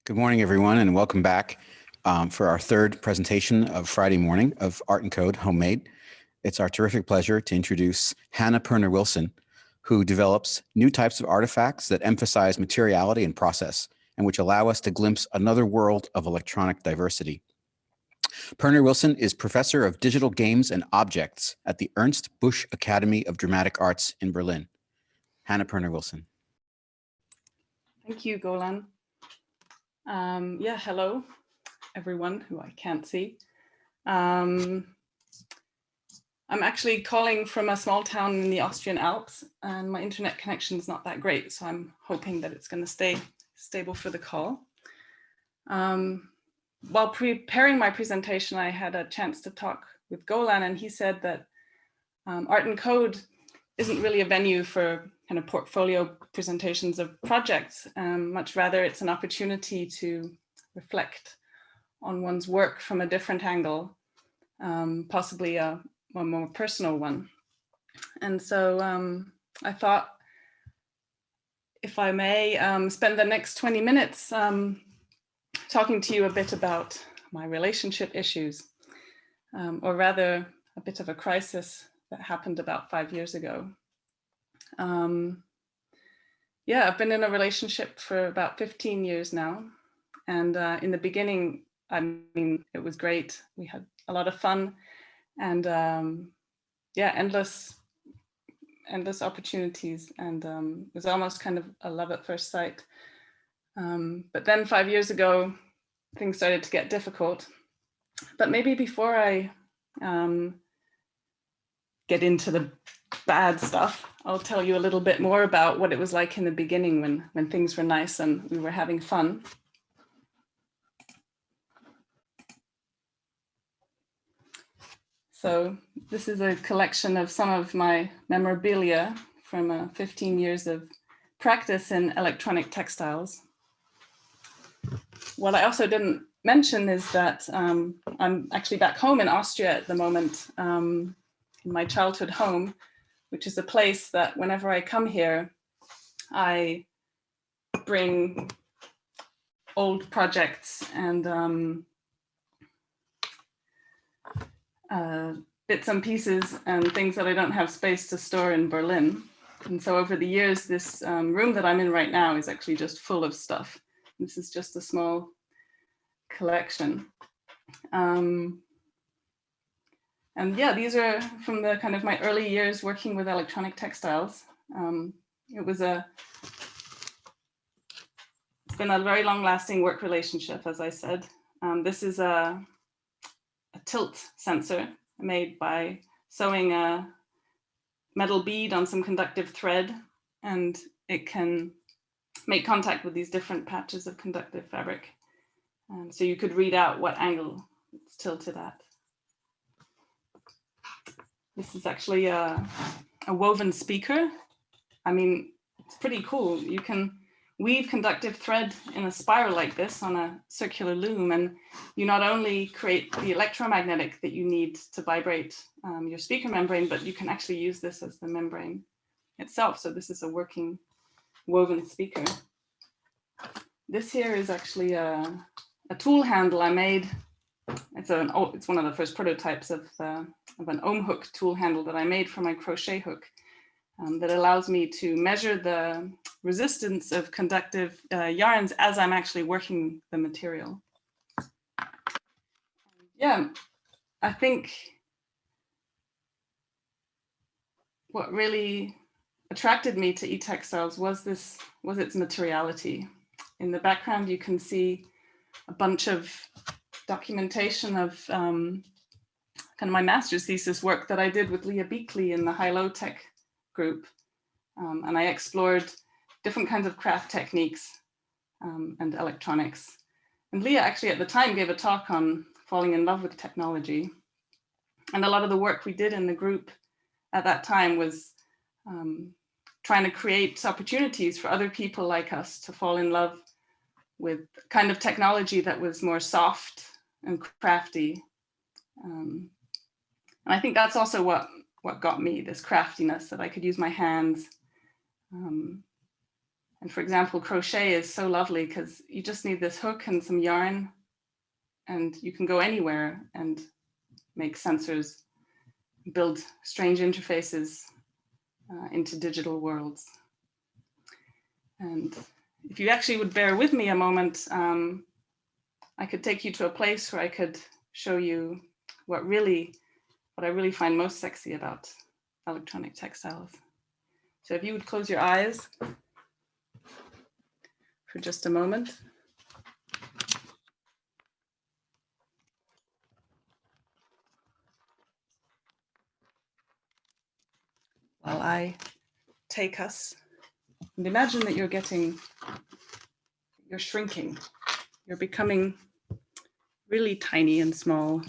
Good morning, everyone, and welcome back for our third presentation of Friday morning of Art and Code Homemade. It's our terrific pleasure to introduce Hannah Perner-Wilson, who develops new types of artifacts that emphasize materiality and process, and which allow us to glimpse another world of electronic diversity. Perner-Wilson is Professor of Digital Games and Objects at the Ernst Busch Academy of Dramatic Arts in Berlin. Hannah Perner-Wilson. Thank you, Golan. Hello, everyone who I can't see. I'm actually calling from a small town in the Austrian Alps, and my internet connection is not that great, so I'm hoping that it's going to stay stable for the call. While preparing my presentation, I had a chance to talk with Golan, and he said that Art and Code isn't really a venue for kind of portfolio presentations of projects. Much rather, it's an opportunity to reflect on one's work from a different angle, possibly a more personal one. And so I thought, if I may, spend the next 20 minutes talking to you a bit about my relationship issues, or rather a bit of a crisis that happened about 5 years ago. I've been in a relationship for about 15 years now. And in the beginning, I mean, it was great. We had a lot of fun and endless opportunities. And it was almost kind of a love at first sight. But then 5 years ago, things started to get difficult. But maybe before I get into the bad stuff, I'll tell you a little bit more about what it was like in the beginning when things were nice and we were having fun. So this is a collection of some of my memorabilia from 15 years of practice in electronic textiles. What I also didn't mention is that I'm actually back home in Austria at the moment, in my childhood home, which is a place that whenever I come here, I bring old projects and bits and pieces and things that I don't have space to store in Berlin. And so over the years, this room that I'm in right now is actually just full of stuff. This is just a small collection. These are from the kind of my early years working with electronic textiles. It's been a very long-lasting work relationship, as I said. This is a tilt sensor made by sewing a metal bead on some conductive thread, and it can make contact with these different patches of conductive fabric. So you could read out what angle it's tilted at. This is actually a woven speaker. I mean, it's pretty cool. You can weave conductive thread in a spiral like this on a circular loom, and you not only create the electromagnetic that you need to vibrate your speaker membrane, but you can actually use this as the membrane itself. So this is a working woven speaker. This here is actually a tool handle I made. It's one of the first prototypes of an ohm hook tool handle that I made for my crochet hook that allows me to measure the resistance of conductive yarns as I'm actually working the material. Yeah, I think what really attracted me to eTextiles was its materiality. In the background, you can see a bunch of documentation of kind of my master's thesis work that I did with Leah Beakley in the High-Low Tech group. And I explored different kinds of craft techniques and electronics. And Leah actually at the time gave a talk on falling in love with technology. And a lot of the work we did in the group at that time was trying to create opportunities for other people like us to fall in love with kind of technology that was more soft and crafty. And I think that's also what got me, this craftiness, that I could use my hands. And for example, crochet is so lovely because you just need this hook and some yarn, and you can go anywhere and make sensors, build strange interfaces into digital worlds. And if you actually would bear with me a moment, I could take you to a place where I could show you what I really find most sexy about electronic textiles. So if you would close your eyes for just a moment. While I take us, and imagine that you're shrinking, you're becoming really tiny and small,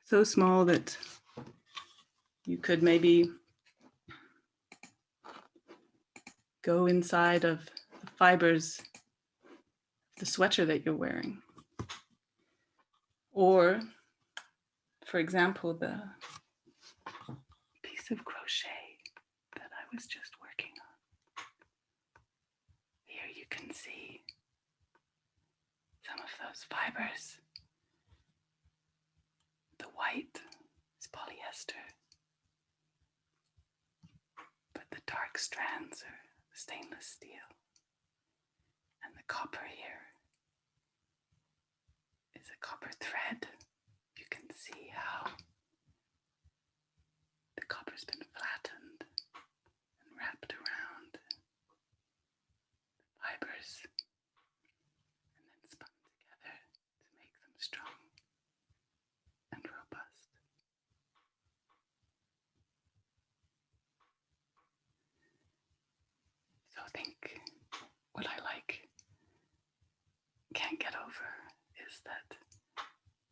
so small that you could maybe go inside of the fibers of the sweater that you're wearing. Or, for example, the piece of crochet that I was just working on. Here you can see some of those fibers. The white is polyester, but the dark strands are stainless steel. And the copper here is a copper thread. You can see how the copper's been flattened and wrapped around the fibers and then spun together to make them strong and robust. So I think what I can't get over is that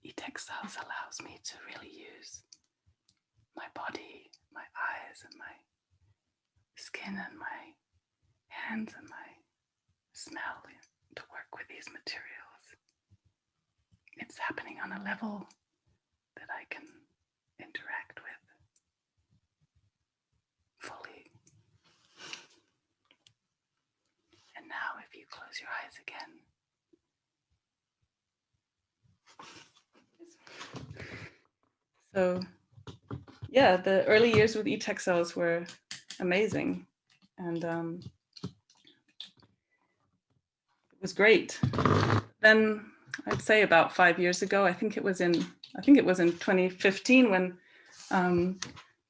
eTextiles allows me to really use my body, my eyes, and my skin, and my hands, and my smell to work with these materials. It's happening on a level that I can interact with fully. And now if you close your eyes again, so yeah, the early years with eTextiles were amazing, and it was great. Then I'd say about 5 years ago, I think it was in 2015 when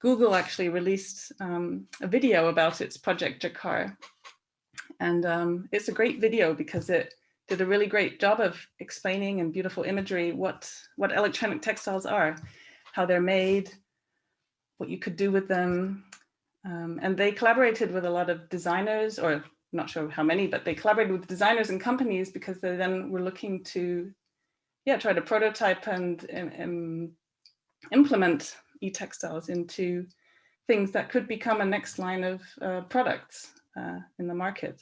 Google actually released a video about its Project Jakar, and it's a great video because it did a really great job of explaining in beautiful imagery what electronic textiles are, how they're made, what you could do with them. And they collaborated with a lot of designers, or I'm not sure how many, but they collaborated with designers and companies because they then were looking to try to prototype and implement eTextiles into things that could become a next line of products in the market.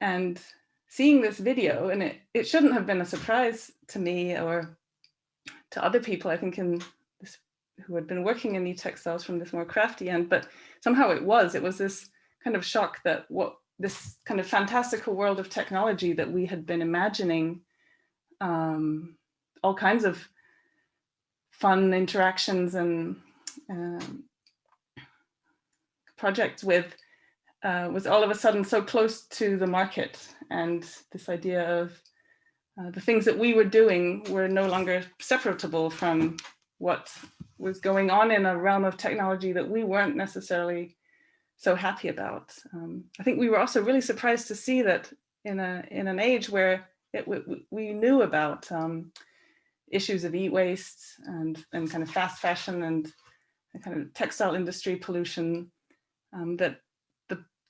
And seeing this video, and it shouldn't have been a surprise to me or to other people, I think, who had been working in eTextiles from this more crafty end, but somehow it was this kind of shock that this kind of fantastical world of technology that we had been imagining, all kinds of fun interactions and projects with, was all of a sudden so close to the market. And this idea of the things that we were doing were no longer separable from what was going on in a realm of technology that we weren't necessarily so happy about. I think we were also really surprised to see that in an age where we knew about issues of e-waste and kind of fast fashion and the kind of textile industry pollution, that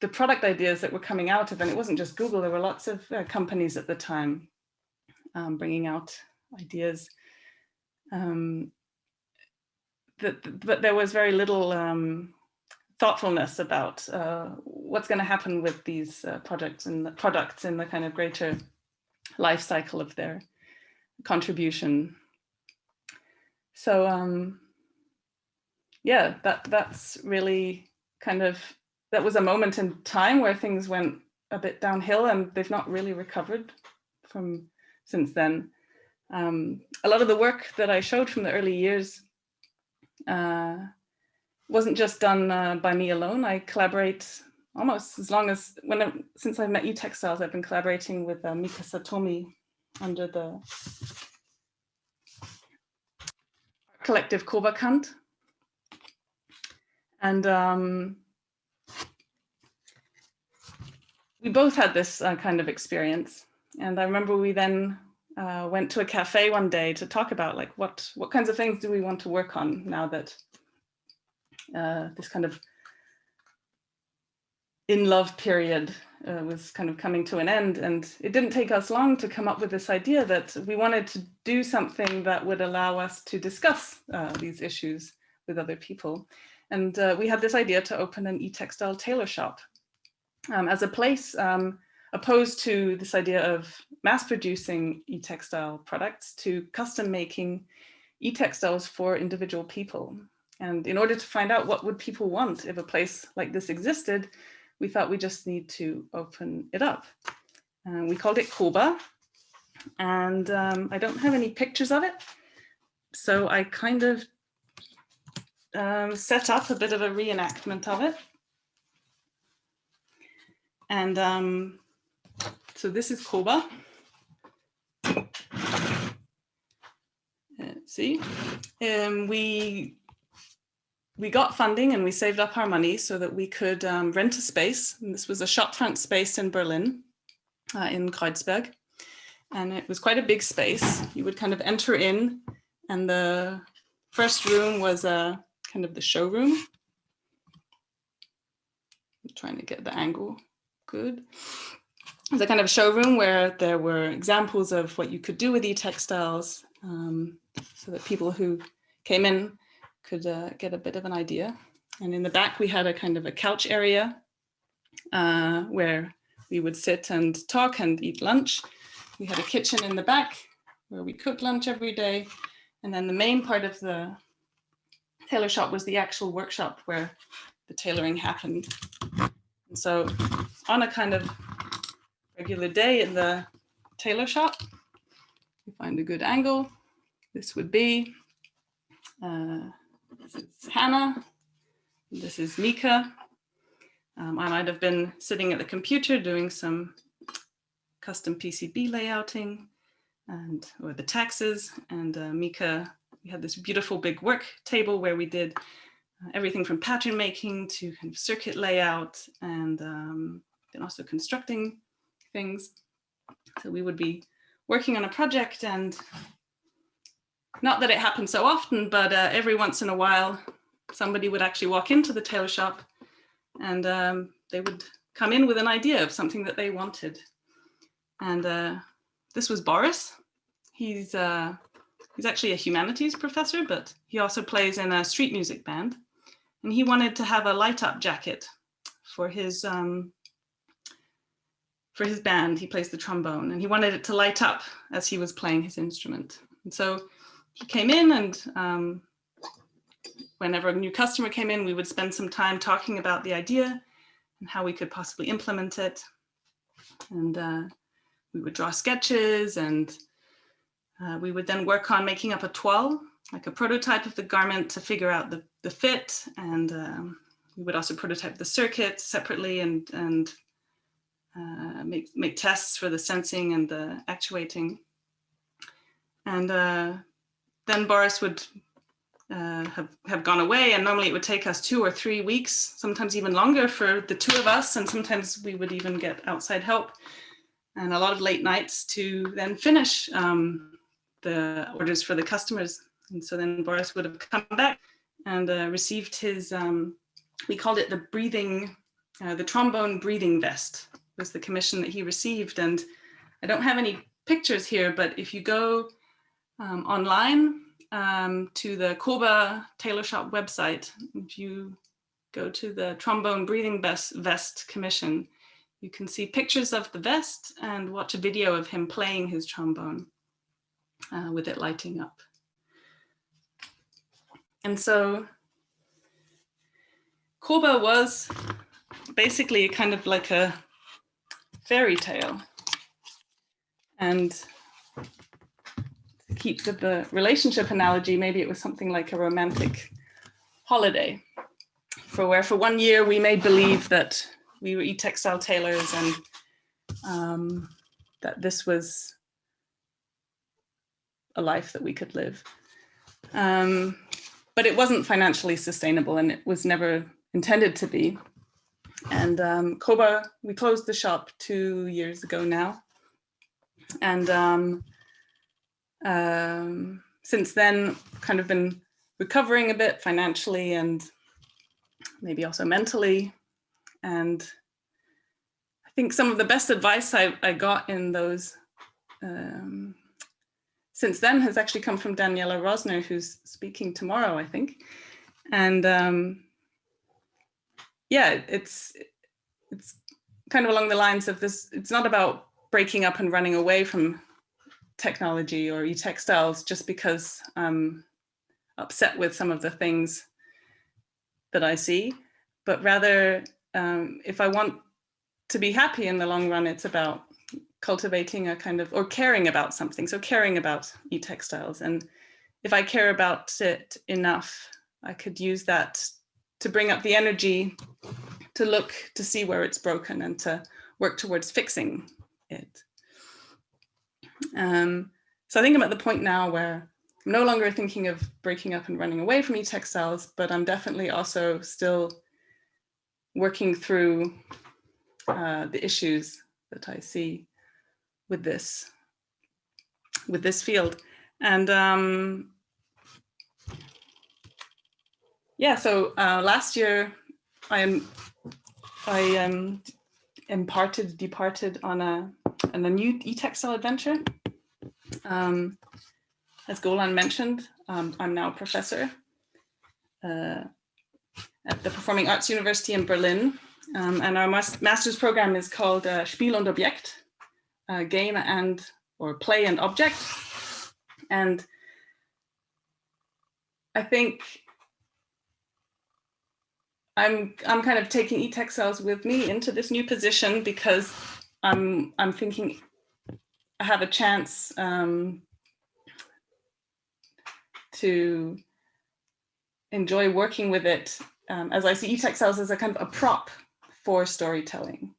the product ideas that were coming out of, and it wasn't just Google, there were lots of companies at the time bringing out ideas, but there was very little thoughtfulness about what's going to happen with these products in the kind of greater life cycle of their contribution. So yeah, that's really kind of that was a moment in time where things went a bit downhill, and they've not really recovered from since then. A lot of the work that I showed from the early years wasn't just done by me alone. I collaborate almost as long as since I've met eTextiles, I've been collaborating with Mika Satomi under the collective Kobakant. And we both had this kind of experience. And I remember we then went to a cafe one day to talk about like what kinds of things do we want to work on now that this kind of in love period was kind of coming to an end. And it didn't take us long to come up with this idea that we wanted to do something that would allow us to discuss these issues with other people. And we had this idea to open an eTextile tailor shop as a place opposed to this idea of mass producing eTextile products to custom making eTextiles for individual people. And in order to find out what would people want if a place like this existed, we thought we just need to open it up. We called it Koba, and I don't have any pictures of it. So I kind of set up a bit of a reenactment of it. And so this is Koba. See, we got funding and we saved up our money so that we could rent a space. And this was a shopfront space in Berlin, in Kreuzberg. And it was quite a big space. You would kind of enter in, and the first room was kind of the showroom. I'm trying to get the angle good. It was a kind of showroom where there were examples of what you could do with eTextiles, so that people who came in could get a bit of an idea. And in the back, we had a kind of a couch area where we would sit and talk and eat lunch. We had a kitchen in the back where we cooked lunch every day. And then the main part of the tailor shop was the actual workshop where the tailoring happened. And so on a kind of regular day in the tailor shop, we find a good angle. This would be, this is Hannah, this is Mika. I might have been sitting at the computer doing some custom PCB layouting or the taxes, and Mika, we had this beautiful big work table where we did everything from pattern making to kind of circuit layout, and then also constructing things. So we would be working on a project, and not that it happened so often, but every once in a while, somebody would actually walk into the tailor shop, and they would come in with an idea of something that they wanted. And this was Boris. He's actually a humanities professor, but he also plays in a street music band. And he wanted to have a light up jacket for his band. He plays the trombone, and he wanted it to light up as he was playing his instrument. And so he came in, and whenever a new customer came in, we would spend some time talking about the idea and how we could possibly implement it. And we would draw sketches, and we would then work on making up a toile, like a prototype of the garment to figure out the fit. And we would also prototype the circuit separately and make tests for the sensing and the actuating. And then Boris would have gone away, and normally it would take us 2 or 3 weeks, sometimes even longer for the two of us, and sometimes we would even get outside help and a lot of late nights to then finish the orders for the customers. And so then Boris would have come back and received his, we called it the trombone breathing vest was the commission that he received. And I don't have any pictures here, but if you go online to the Koba Tailor Shop website, if you go to the trombone breathing vest commission, you can see pictures of the vest and watch a video of him playing his trombone with it lighting up. And so Koba was basically kind of like a fairy tale. And to keep the relationship analogy, maybe it was something like a romantic holiday, where for 1 year we made believe that we were e-textile tailors and that this was a life that we could live. But it wasn't financially sustainable, and it was never intended to be. And Koba, we closed the shop 2 years ago now. And since then, kind of been recovering a bit financially and maybe also mentally. And I think some of the best advice I got in those since then has actually come from Daniela Rosner, who's speaking tomorrow, I think. And yeah, it's kind of along the lines of this. It's not about breaking up and running away from technology or e-textiles just because I'm upset with some of the things that I see, but rather if I want to be happy in the long run, it's about cultivating a kind of, or caring about something. So caring about e-textiles. And if I care about it enough, I could use that to bring up the energy to look to see where it's broken and to work towards fixing it. So I think I'm at the point now where I'm no longer thinking of breaking up and running away from e-textiles, but I'm definitely also still working through the issues that I see with this field. And yeah, so last year I departed on a new e-textile adventure. As Golan mentioned, I'm now a professor at the Performing Arts University in Berlin. And our master's program is called Spiel und Objekt, game and, or play and object. And I think I'm kind of taking e-textiles with me into this new position because I'm thinking I have a chance to enjoy working with it, as I see e-textiles as a kind of a prop for storytelling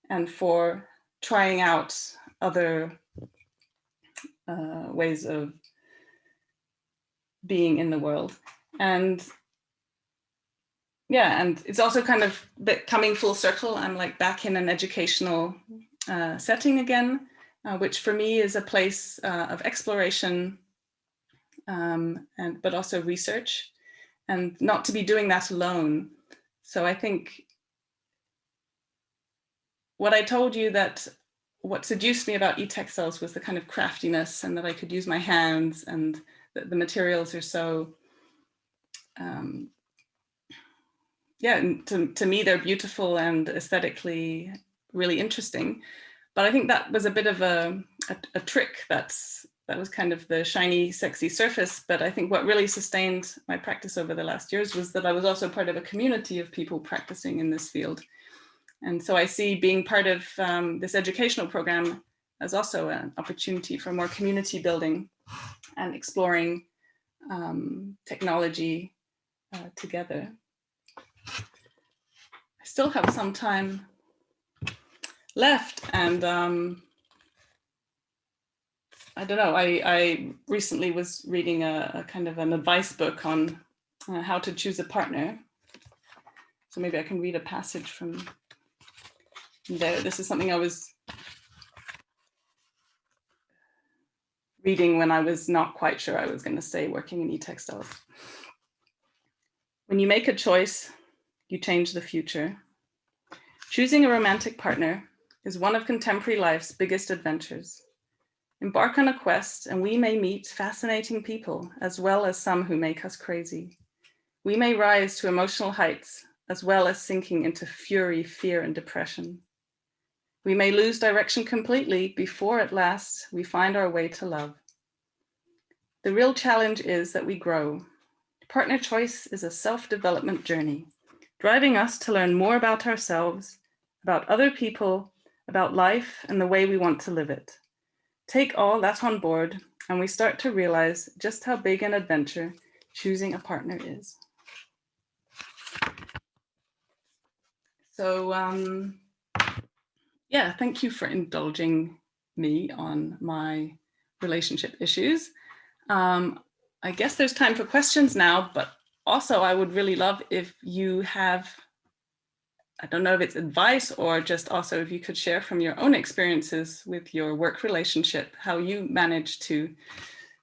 and for trying out other ways of being in the world. And yeah, and it's also kind of coming full circle. I'm like back in an educational setting again, which for me is a place of exploration but also research, and not to be doing that alone. So I think what I told you, that what seduced me about e-textiles was the kind of craftiness, and that I could use my hands, and that the materials are so, yeah, to me, they're beautiful and aesthetically really interesting. But I think that was a bit of a trick that was kind of the shiny, sexy surface. But I think what really sustained my practice over the last years was that I was also part of a community of people practicing in this field. And so I see being part of this educational program as also an opportunity for more community building and exploring technology together. I still have some time left, and I don't know, I recently was reading a kind of an advice book on how to choose a partner. So maybe I can read a passage from there. This is something I was reading when I was not quite sure I was going to stay working in e-textiles. When you make a choice, you change the future. Choosing a romantic partner is one of contemporary life's biggest adventures. Embark on a quest, and we may meet fascinating people, as well as some who make us crazy. We may rise to emotional heights, as well as sinking into fury, fear, and depression. We may lose direction completely before at last we find our way to love. The real challenge is that we grow. Partner choice is a self-development journey. driving us to learn more about ourselves, about other people, about life and the way we want to live it. Take all that on board, and we start to realize just how big an adventure choosing a partner is. So, yeah, thank you for indulging me on my relationship issues. I guess there's time for questions now, but also I would really love if you have, I don't know if it's advice or just also if you could share from your own experiences with your work relationship, how you manage to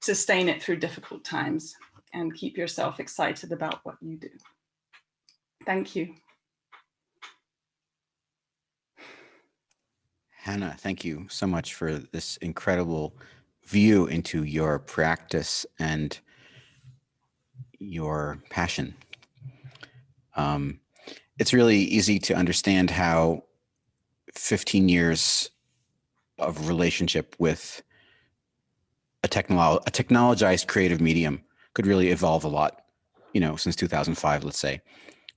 sustain it through difficult times and keep yourself excited about what you do. Thank you. Hannah, thank you so much for this incredible view into your practice and your passion. It's really easy to understand how 15 years of relationship with a technologized creative medium could really evolve a lot, you know, since 2005, let's say,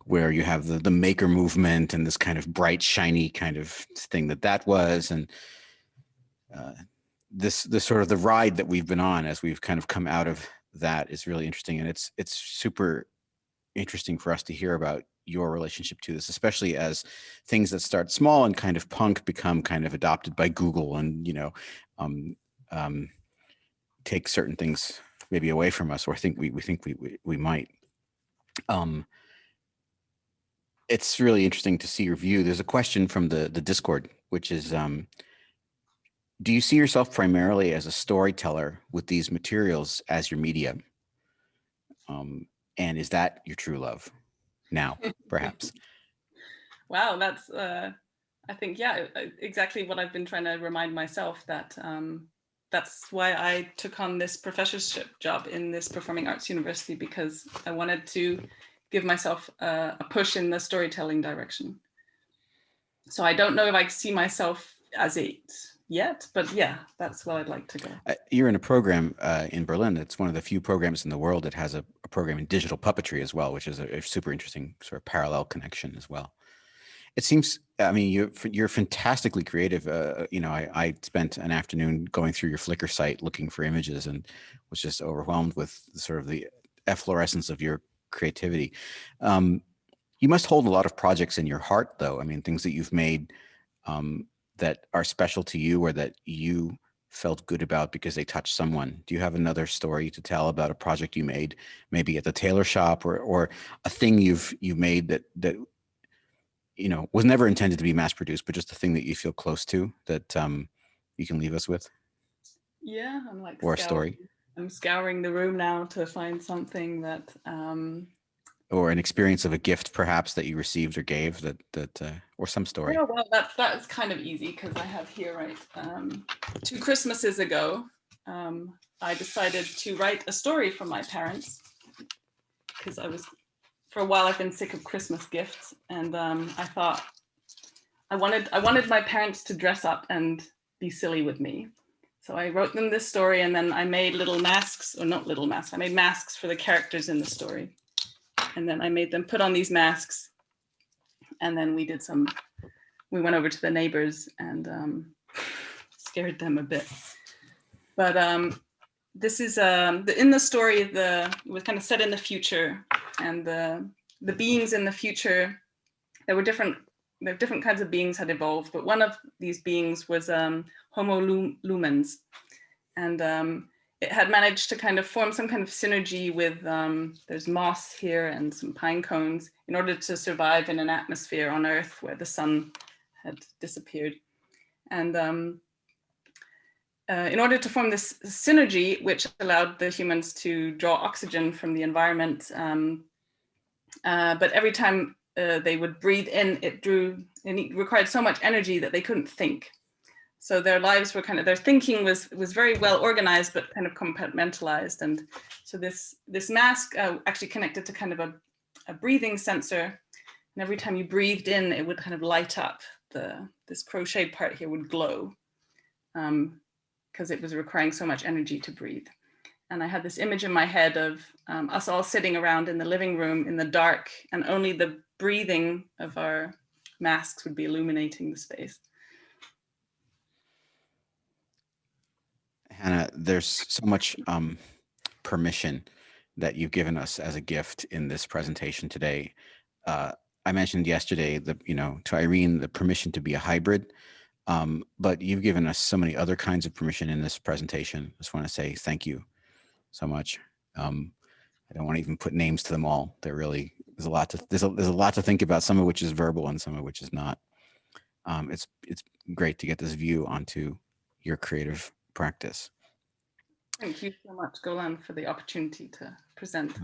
where you have the maker movement and this kind of bright, shiny kind of thing that was, and this sort of the ride that we've been on as we've kind of come out of that is really interesting. And it's super interesting for us to hear about your relationship to this, especially as things that start small and kind of punk become kind of adopted by Google and, you know, take certain things maybe away from us, or think we might. It's really interesting to see your view. There's a question from the Discord, which is, do you see yourself primarily as a storyteller with these materials as your medium? And is that your true love now, perhaps? Wow, that's, I think, yeah, exactly what I've been trying to remind myself, that that's why I took on this professorship job in this performing arts university, because I wanted to give myself a push in the storytelling direction. So I don't know if I see myself as it yet, but yeah, that's what I'd like to go. You're in a program in Berlin. It's one of the few programs in the world that has a program in digital puppetry as well, which is a super interesting sort of parallel connection as well. It seems, I mean, you're fantastically creative. You know, I spent an afternoon going through your Flickr site looking for images and was just overwhelmed with sort of the efflorescence of your creativity. You must hold a lot of projects in your heart, though. I mean, things that you've made that are special to you or that you felt good about because they touched someone. Do you have another story to tell about a project you made, maybe at the tailor shop, or a thing you've made that you know was never intended to be mass produced, but just a thing that you feel close to that you can leave us with? Yeah, I'm like, or a story, I'm scouring the room now to find something that or an experience of a gift perhaps that you received or gave or some story. yeah, well, that's kind of easy because I have here, right, 2 Christmases ago, I decided to write a story for my parents, because for a while I've been sick of Christmas gifts, and I thought I wanted my parents to dress up and be silly with me. So I wrote them this story, and then I made little masks, or not little masks, I made masks for the characters in the story. And then I made them put on these masks, and then we went over to the neighbors and scared them a bit. But this is, in the story, it was kind of set in the future, and the beings in the future, there were different kinds of beings had evolved, but one of these beings was Homo lumens, and it had managed to kind of form some kind of synergy with, there's moss here and some pine cones, in order to survive in an atmosphere on Earth where the sun had disappeared. And in order to form this synergy, which allowed the humans to draw oxygen from the environment, but every time they would breathe in, it required so much energy that they couldn't think. So their lives were their thinking was very well organized, but kind of compartmentalized. And so this mask actually connected to kind of a breathing sensor. And every time you breathed in, it would kind of light up. This crocheted part here would glow, because it was requiring so much energy to breathe. And I had this image in my head of us all sitting around in the living room in the dark, and only the breathing of our masks would be illuminating the space. Hannah, there's so much permission that you've given us as a gift in this presentation today. I mentioned yesterday to Irene, the permission to be a hybrid, but you've given us so many other kinds of permission in this presentation. I just want to say thank you so much. I don't want to even put names to them all. There's a lot to think about, some of which is verbal and some of which is not. It's great to get this view onto your creative practice. Thank you so much, Golan, for the opportunity to present.